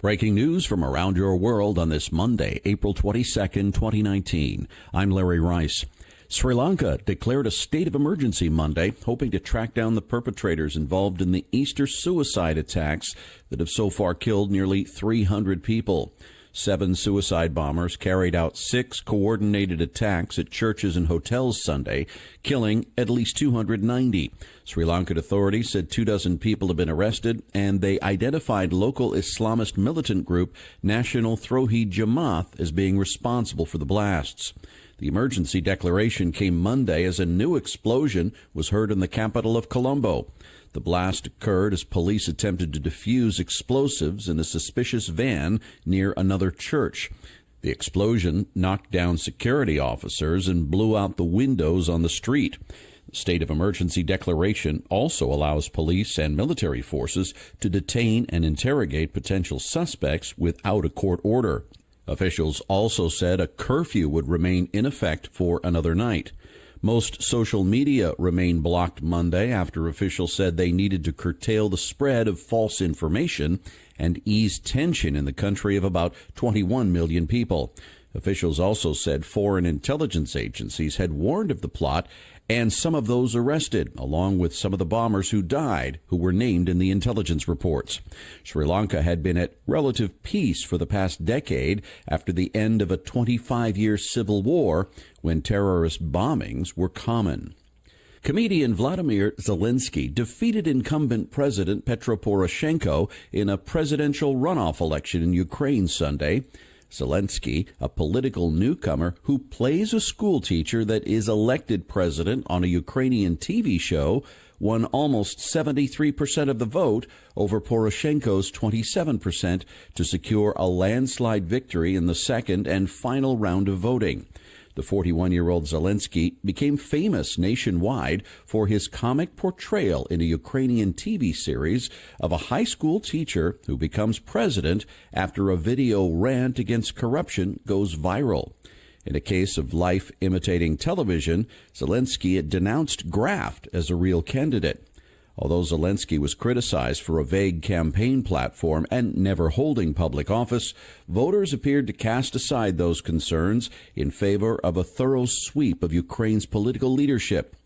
Breaking news from around your world on this Monday, April 22nd, 2019. I'm Larry Rice. Sri Lanka declared a state of emergency Monday, hoping to track down the perpetrators involved in the Easter suicide attacks that have so far killed nearly 300 people. 7 suicide bombers carried out 6 coordinated attacks at churches and hotels Sunday, killing at least 290. Sri Lankan authorities said 24 people have been arrested, and they identified local Islamist militant group National Tawhid Jamaat as being responsible for the blasts. The emergency declaration came Monday as a new explosion was heard in the capital of Colombo. The blast occurred as police attempted to defuse explosives in a suspicious van near another church. The explosion knocked down security officers and blew out the windows on the street. The state of emergency declaration also allows police and military forces to detain and interrogate potential suspects without a court order. Officials also said a curfew would remain in effect for another night. Most social media remained blocked Monday after officials said they needed to curtail the spread of false information and ease tension in the country of about 21 million people. Officials also said foreign intelligence agencies had warned of the plot and some of those arrested, along with some of the bombers who died, who were named in the intelligence reports. Sri Lanka had been at relative peace for the past decade after the end of a 25-year civil war when terrorist bombings were common. Comedian Volodymyr Zelensky defeated incumbent President Petro Poroshenko in a presidential runoff election in Ukraine Sunday. Zelensky, a political newcomer who plays a school teacher that is elected president on a Ukrainian TV show, won almost 73% of the vote over Poroshenko's 27% to secure a landslide victory in the second and final round of voting. The 41-year-old Zelensky became famous nationwide for his comic portrayal in a Ukrainian TV series of a high school teacher who becomes president after a video rant against corruption goes viral. In a case of life imitating television, Zelensky had denounced graft as a real candidate. Although Zelensky was criticized for a vague campaign platform and never holding public office, voters appeared to cast aside those concerns in favor of a thorough sweep of Ukraine's political leadership.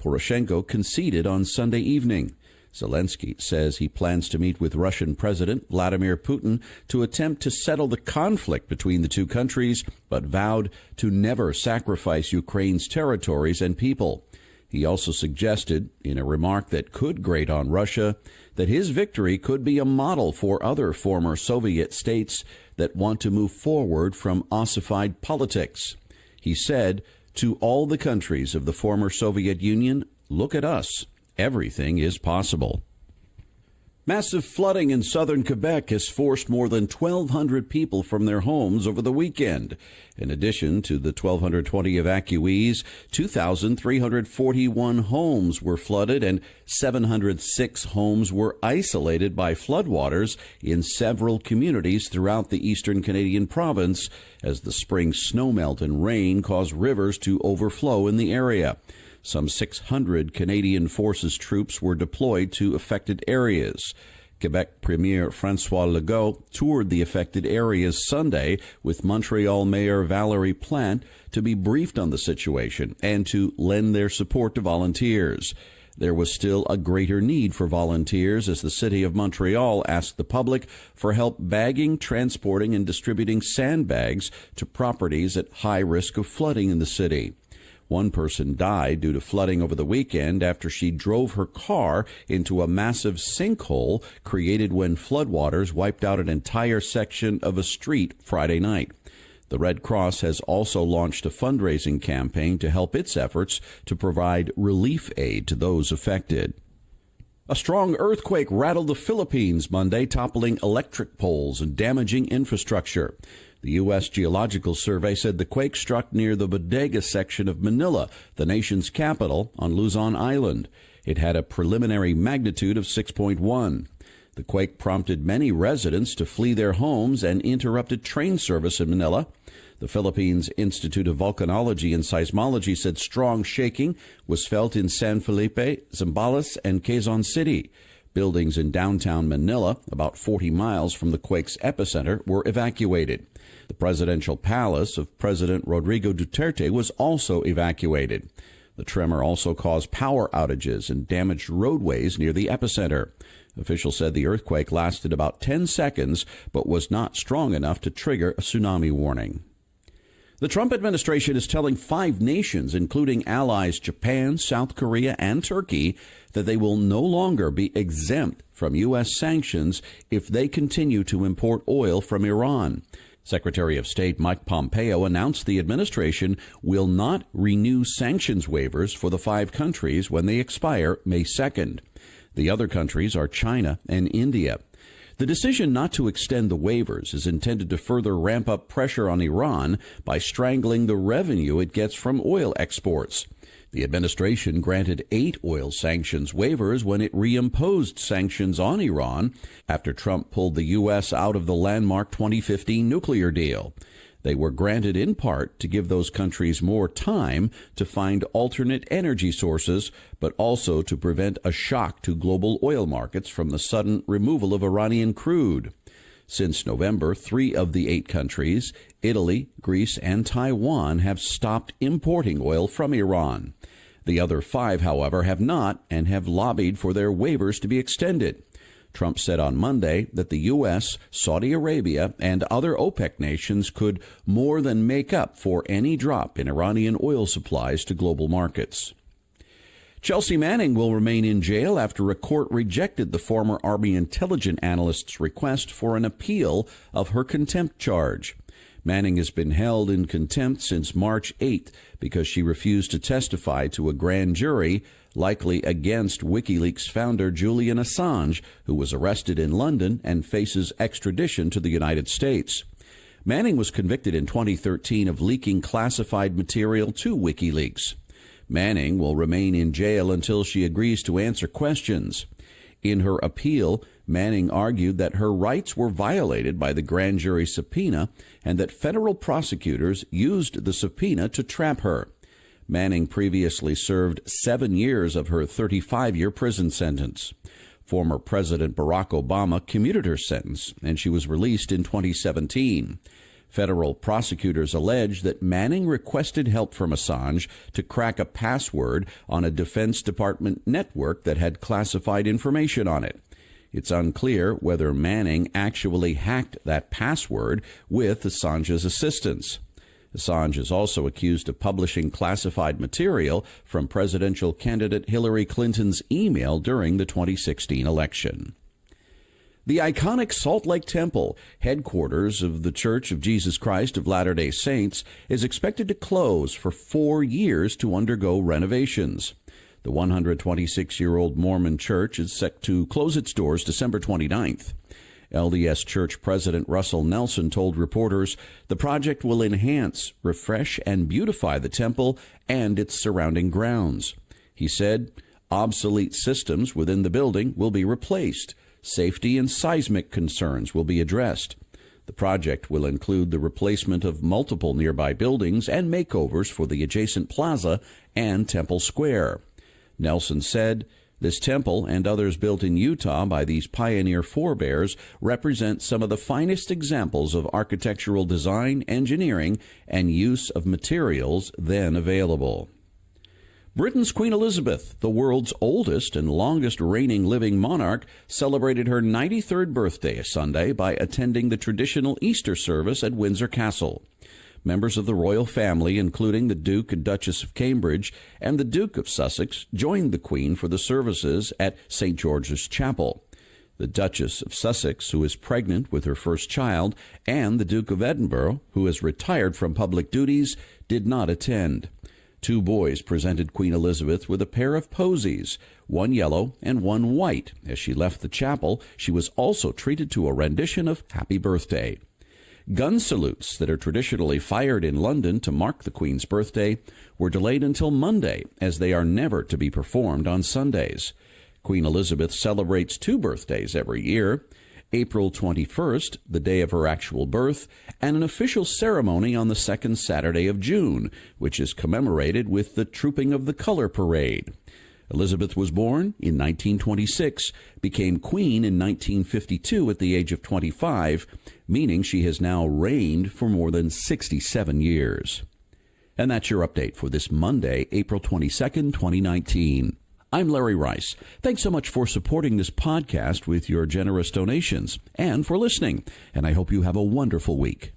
Poroshenko conceded on Sunday evening. Zelensky says he plans to meet with Russian President Vladimir Putin to attempt to settle the conflict between the two countries, but vowed to never sacrifice Ukraine's territories and people. He also suggested, in a remark that could grate on Russia, that his victory could be a model for other former Soviet states that want to move forward from ossified politics. He said, "To all the countries of the former Soviet Union, look at us. Everything is possible." Massive flooding in southern Quebec has forced more than 1,200 people from their homes over the weekend. In addition to the 1,220 evacuees, 2,341 homes were flooded and 706 homes were isolated by floodwaters in several communities throughout the eastern Canadian province as the spring snowmelt and rain caused rivers to overflow in the area. Some 600 Canadian Forces troops were deployed to affected areas. Quebec Premier François Legault toured the affected areas Sunday with Montreal Mayor Valérie Plante to be briefed on the situation and to lend their support to volunteers. There was still a greater need for volunteers as the city of Montreal asked the public for help bagging, transporting, and distributing sandbags to properties at high risk of flooding in the city. One person died due to flooding over the weekend after she drove her car into a massive sinkhole created when floodwaters wiped out an entire section of a street Friday night. The Red Cross has also launched a fundraising campaign to help its efforts to provide relief aid to those affected. A strong earthquake rattled the Philippines Monday, toppling electric poles and damaging infrastructure. The U.S. Geological Survey said the quake struck near the Bodega section of Manila, the nation's capital, on Luzon Island. It had a preliminary magnitude of 6.1. The quake prompted many residents to flee their homes and interrupted train service in Manila. The Philippines Institute of Volcanology and Seismology said strong shaking was felt in San Felipe, Zambales, and Quezon City. Buildings in downtown Manila, about 40 miles from the quake's epicenter, were evacuated. The presidential palace of President Rodrigo Duterte was also evacuated. The tremor also caused power outages and damaged roadways near the epicenter. Officials said the earthquake lasted about 10 seconds, but was not strong enough to trigger a tsunami warning. The Trump administration is telling 5 nations, including allies Japan, South Korea, and Turkey, that they will no longer be exempt from U.S. sanctions if they continue to import oil from Iran. Secretary of State Mike Pompeo announced the administration will not renew sanctions waivers for the 5 countries when they expire May 2nd. The other countries are China and India. The decision not to extend the waivers is intended to further ramp up pressure on Iran by strangling the revenue it gets from oil exports. The administration granted 8 oil sanctions waivers when it reimposed sanctions on Iran after Trump pulled the U.S. out of the landmark 2015 nuclear deal. They were granted in part to give those countries more time to find alternate energy sources, but also to prevent a shock to global oil markets from the sudden removal of Iranian crude. Since November, 3 of the 8 countries, Italy, Greece, and Taiwan, have stopped importing oil from Iran. The other 5, however, have not and have lobbied for their waivers to be extended. Trump said on Monday that the U.S., Saudi Arabia, and other OPEC nations could more than make up for any drop in Iranian oil supplies to global markets. Chelsea Manning will remain in jail after a court rejected the former Army intelligence analyst's request for an appeal of her contempt charge. Manning has been held in contempt since March 8th because she refused to testify to a grand jury, likely against WikiLeaks founder Julian Assange, who was arrested in London and faces extradition to the United States. Manning was convicted in 2013 of leaking classified material to WikiLeaks. Manning will remain in jail until she agrees to answer questions. In her appeal, Manning argued that her rights were violated by the grand jury subpoena and that federal prosecutors used the subpoena to trap her. Manning previously served 7 years of her 35-year prison sentence. Former President Barack Obama commuted her sentence, and she was released in 2017. Federal prosecutors allege that Manning requested help from Assange to crack a password on a Defense Department network that had classified information on it. It's unclear whether Manning actually hacked that password with Assange's assistance. Assange is also accused of publishing classified material from presidential candidate Hillary Clinton's email during the 2016 election. The iconic Salt Lake Temple, headquarters of the Church of Jesus Christ of Latter-day Saints, is expected to close for 4 years to undergo renovations. The 126-year-old Mormon church is set to close its doors December 29th. LDS Church President Russell Nelson told reporters the project will enhance, refresh, and beautify the temple and its surrounding grounds. He said, obsolete systems within the building will be replaced. Safety and seismic concerns will be addressed. The project will include the replacement of multiple nearby buildings and makeovers for the adjacent plaza and Temple Square. Nelson said, this temple and others built in Utah by these pioneer forebears represent some of the finest examples of architectural design, engineering, and use of materials then available. Britain's Queen Elizabeth, the world's oldest and longest reigning living monarch, celebrated her 93rd birthday Sunday by attending the traditional Easter service at Windsor Castle. Members of the royal family, including the Duke and Duchess of Cambridge and the Duke of Sussex, joined the Queen for the services at St. George's Chapel. The Duchess of Sussex, who is pregnant with her first child, and the Duke of Edinburgh, who has retired from public duties, did not attend. 2 boys presented Queen Elizabeth with a pair of posies, one yellow and one white. As she left the chapel, she was also treated to a rendition of Happy Birthday. Gun salutes that are traditionally fired in London to mark the Queen's birthday were delayed until Monday, as they are never to be performed on Sundays. Queen Elizabeth celebrates 2 birthdays every year, April 21st, the day of her actual birth, and an official ceremony on the 2nd Saturday of June, which is commemorated with the Trooping of the Color Parade. Elizabeth was born in 1926, became queen in 1952 at the age of 25, meaning she has now reigned for more than 67 years. And that's your update for this Monday, April 22nd, 2019. I'm Larry Rice. Thanks so much for supporting this podcast with your generous donations and for listening. And I hope you have a wonderful week.